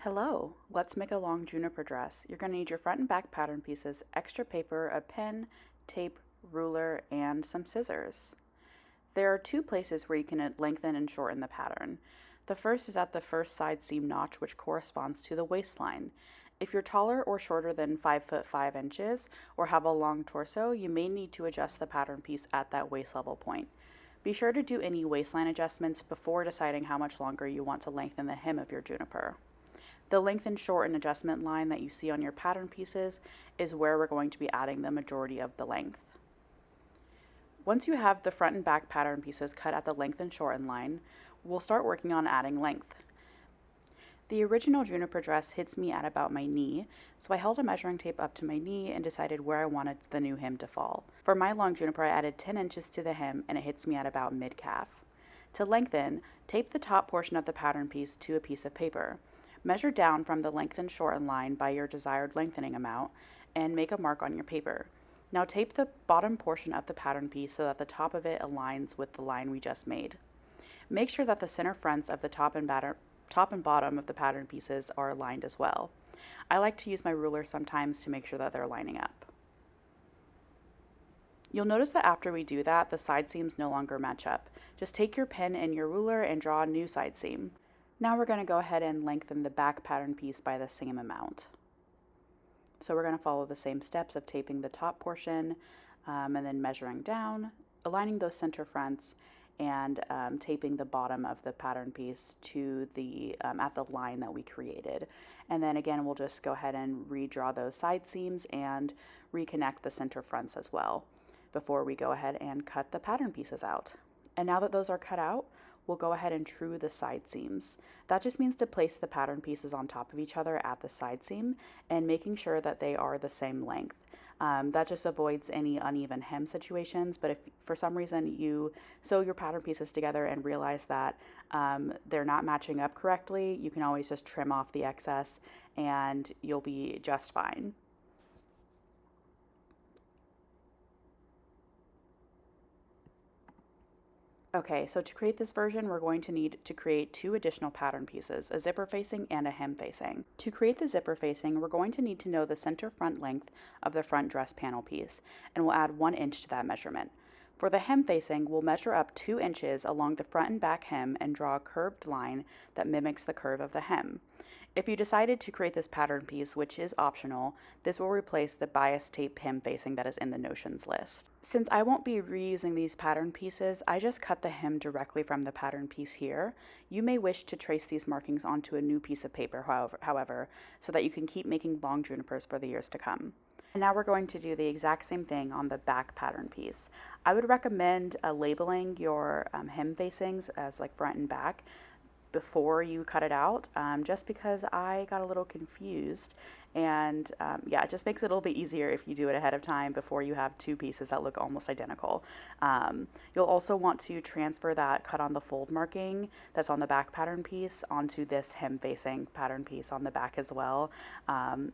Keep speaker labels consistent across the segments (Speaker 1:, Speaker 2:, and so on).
Speaker 1: Hello, let's make a long juniper dress. You're going to need your front and back pattern pieces, extra paper, a pen, tape, ruler, and some scissors. There are two places where you can lengthen and shorten the pattern. The first is at the first side seam notch, which corresponds to the waistline. If you're taller or shorter than 5 foot 5 inches or have a long torso, you may need to adjust the pattern piece at that waist level point. Be sure to do any waistline adjustments before deciding how much longer you want to lengthen the hem of your juniper. The lengthen, shorten adjustment line that you see on your pattern pieces is where we're going to be adding the majority of the length. Once you have the front and back pattern pieces cut at the lengthen, shorten line, we'll start working on adding length. The original juniper dress hits me at about my knee, so I held a measuring tape up to my knee and decided where I wanted the new hem to fall. For my long juniper, I added 10 inches to the hem and it hits me at about mid-calf. To lengthen, tape the top portion of the pattern piece to a piece of paper. Measure down from the lengthen shorten line by your desired lengthening amount and make a mark on your paper. Now tape the bottom portion of the pattern piece so that the top of it aligns with the line we just made. Make sure that the center fronts of the top and bottom of the pattern pieces are aligned as well. I like to use my ruler sometimes to make sure that they're lining up. You'll notice that after we do that, the side seams no longer match up. Just take your pen and your ruler and draw a new side seam. Now we're going to go ahead and lengthen the back pattern piece by the same amount. So we're going to follow the same steps of taping the top portion and then measuring down, aligning those center fronts, and taping the bottom of the pattern piece to the at the line that we created. And then again, we'll just go ahead and redraw those side seams and reconnect the center fronts as well before we go ahead and cut the pattern pieces out. And now that those are cut out, we'll go ahead and true the side seams. That just means to place the pattern pieces on top of each other at the side seam and making sure that they are the same length. That just avoids any uneven hem situations, but if for some reason you sew your pattern pieces together and realize that they're not matching up correctly, you can always just trim off the excess and you'll be just fine. Okay, so to create this version, we're going to need to create two additional pattern pieces, a zipper facing and a hem facing. To create the zipper facing, we're going to need to know the center front length of the front dress panel piece, and we'll add 1 inch to that measurement. For the hem facing, we'll measure up 2 inches along the front and back hem and draw a curved line that mimics the curve of the hem. If you decided to create this pattern piece, which is optional, this will replace the bias tape hem facing that is in the notions list. Since I won't be reusing these pattern pieces, I just cut the hem directly from the pattern piece here. You may wish to trace these markings onto a new piece of paper, however, so that you can keep making long junipers for the years to come. And now we're going to do the exact same thing on the back pattern piece. I would recommend labeling your hem facings as like front and back before you cut it out, just because I got a little confused, and yeah, it just makes it a little bit easier if you do it ahead of time before you have two pieces that look almost identical. You'll also want to transfer that cut on the fold marking that's on the back pattern piece onto this hem facing pattern piece on the back as well,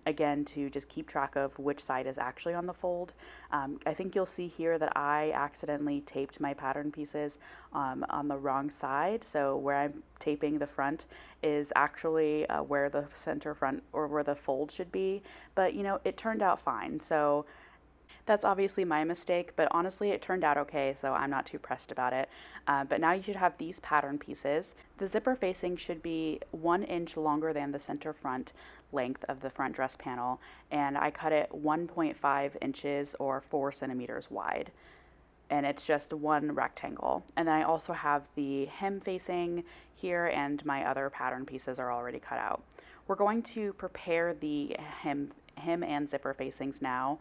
Speaker 1: again to just keep track of which side is actually on the fold. I think you'll see here that I accidentally taped my pattern pieces on the wrong side, so where I'm taping the front is actually where the center front or where the fold should be, but you know, it turned out fine. So that's obviously my mistake, but honestly it turned out okay, so I'm not too pressed about it. But now you should have these pattern pieces. The zipper facing should be 1 inch longer than the center front length of the front dress panel, and I cut it 1.5 inches or 4 centimeters wide. And it's just one rectangle. And then I also have the hem facing here, and my other pattern pieces are already cut out. We're going to prepare the hem and zipper facings now.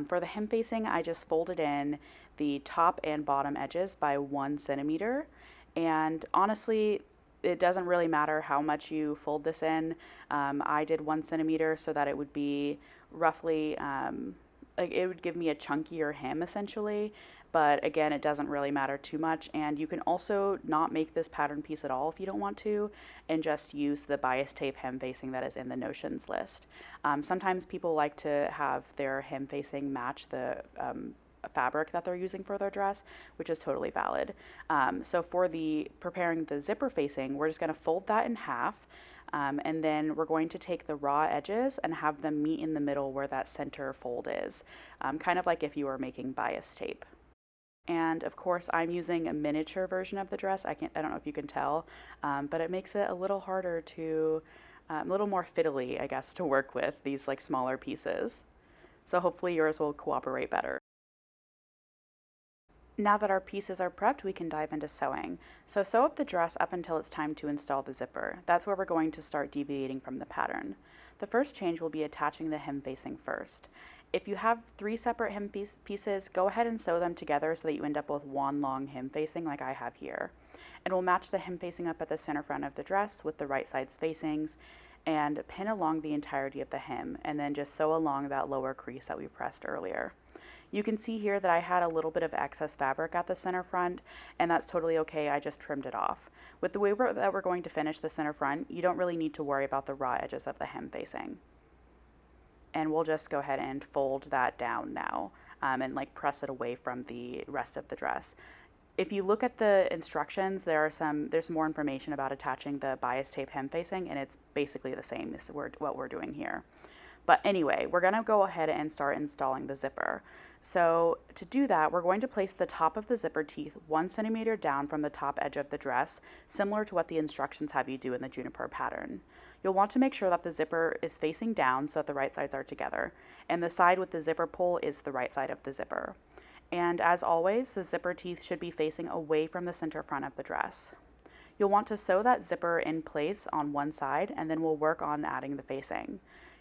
Speaker 1: For the hem facing, I just folded in the top and bottom edges by 1 centimeter. And honestly, it doesn't really matter how much you fold this in. I did 1 centimeter so that it would be roughly, like it would give me a chunkier hem essentially, but again, it doesn't really matter too much. And you can also not make this pattern piece at all if you don't want to, and just use the bias tape hem facing that is in the notions list. Sometimes people like to have their hem facing match the fabric that they're using for their dress, which is totally valid. So for preparing the zipper facing, we're just going to fold that in half. And then we're going to take the raw edges and have them meet in the middle where that center fold is, kind of like if you were making bias tape. And of course, I'm using a miniature version of the dress. I don't know if you can tell, but it makes it a little harder to, a little more fiddly, I guess, to work with these like smaller pieces. So hopefully yours will cooperate better. Now that our pieces are prepped, we can dive into sewing. So sew up the dress up until it's time to install the zipper. That's where we're going to start deviating from the pattern. The first change will be attaching the hem facing first. If you have 3 separate hem pieces, go ahead and sew them together so that you end up with one long hem facing like I have here. And we'll match the hem facing up at the center front of the dress with the right side's facings and pin along the entirety of the hem, and then just sew along that lower crease that we pressed earlier. You can see here that I had a little bit of excess fabric at the center front, and that's totally okay. I just trimmed it off. With the way that we're going to finish the center front, you don't really need to worry about the raw edges of the hem facing. And we'll just go ahead and fold that down now, and like press it away from the rest of the dress. If you look at the instructions, there's more information about attaching the bias tape hem facing, and it's basically the same as what we're doing here. But anyway, we're going to go ahead and start installing the zipper. So to do that, we're going to place the top of the zipper teeth 1 centimeter down from the top edge of the dress, similar to what the instructions have you do in the Juniper pattern. You'll want to make sure that the zipper is facing down so that the right sides are together, and the side with the zipper pull is the right side of the zipper. And as always, the zipper teeth should be facing away from the center front of the dress. You'll want to sew that zipper in place on one side, and then we'll work on adding the facing.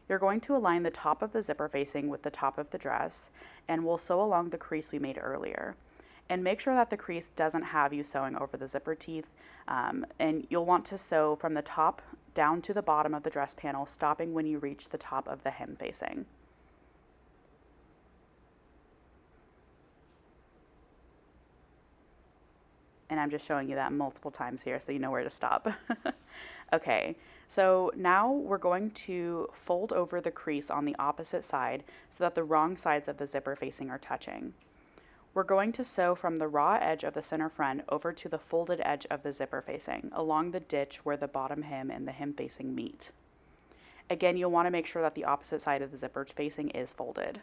Speaker 1: You're going to align the top of the zipper facing with the top of the dress, and we'll sew along the crease we made earlier. And make sure that the crease doesn't have you sewing over the zipper teeth, and you'll want to sew from the top down to the bottom of the dress panel, stopping when you reach the top of the hem facing. And I'm just showing you that multiple times here so you know where to stop. Okay, so now we're going to fold over the crease on the opposite side so that the wrong sides of the zipper facing are touching. We're going to sew from the raw edge of the center front over to the folded edge of the zipper facing, along the ditch where the bottom hem and the hem facing meet. Again, you'll want to make sure that the opposite side of the zipper facing is folded.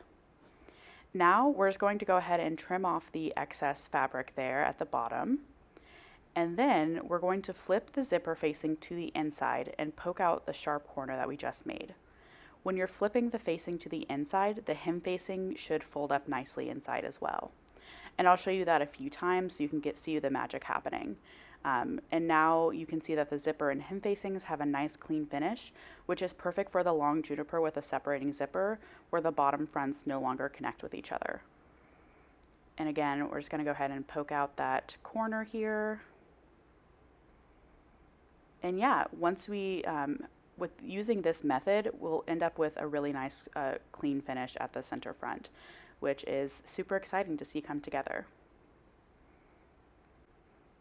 Speaker 1: Now we're just going to go ahead and trim off the excess fabric there at the bottom. And then we're going to flip the zipper facing to the inside and poke out the sharp corner that we just made. When you're flipping the facing to the inside, the hem facing should fold up nicely inside as well. And I'll show you that a few times so you can see the magic happening. And now you can see that the zipper and hem facings have a nice clean finish, which is perfect for the long Juniper with a separating zipper where the bottom fronts no longer connect with each other. And again, we're just going to go ahead and poke out that corner here. And yeah, once we, with using this method, we'll end up with a really nice clean finish at the center front, which is super exciting to see come together.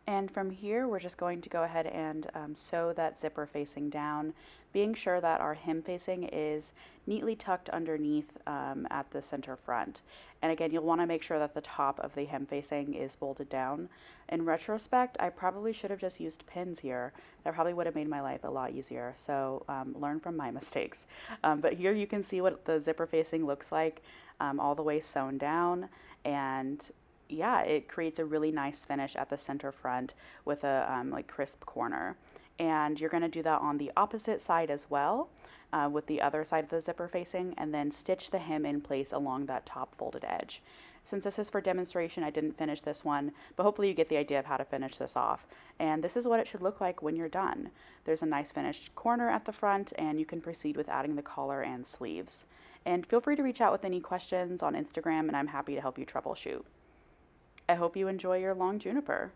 Speaker 1: And from here, we're just going to go ahead and sew that zipper facing down, being sure that our hem facing is neatly tucked underneath at the center front. And again, you'll want to make sure that the top of the hem facing is folded down. In retrospect, I probably should have just used pins here. That probably would have made my life a lot easier. So learn from my mistakes. But here you can see what the zipper facing looks like, all the way sewn down. And yeah, it creates a really nice finish at the center front with a like crisp corner. And you're going to do that on the opposite side as well, with the other side of the zipper facing, and then stitch the hem in place along that top folded edge. Since this is for demonstration, I didn't finish this one, but hopefully you get the idea of how to finish this off. And this is what it should look like when you're done. There's a nice finished corner at the front, and you can proceed with adding the collar and sleeves. And feel free to reach out with any questions on Instagram, and I'm happy to help you troubleshoot. I hope you enjoy your long Juniper.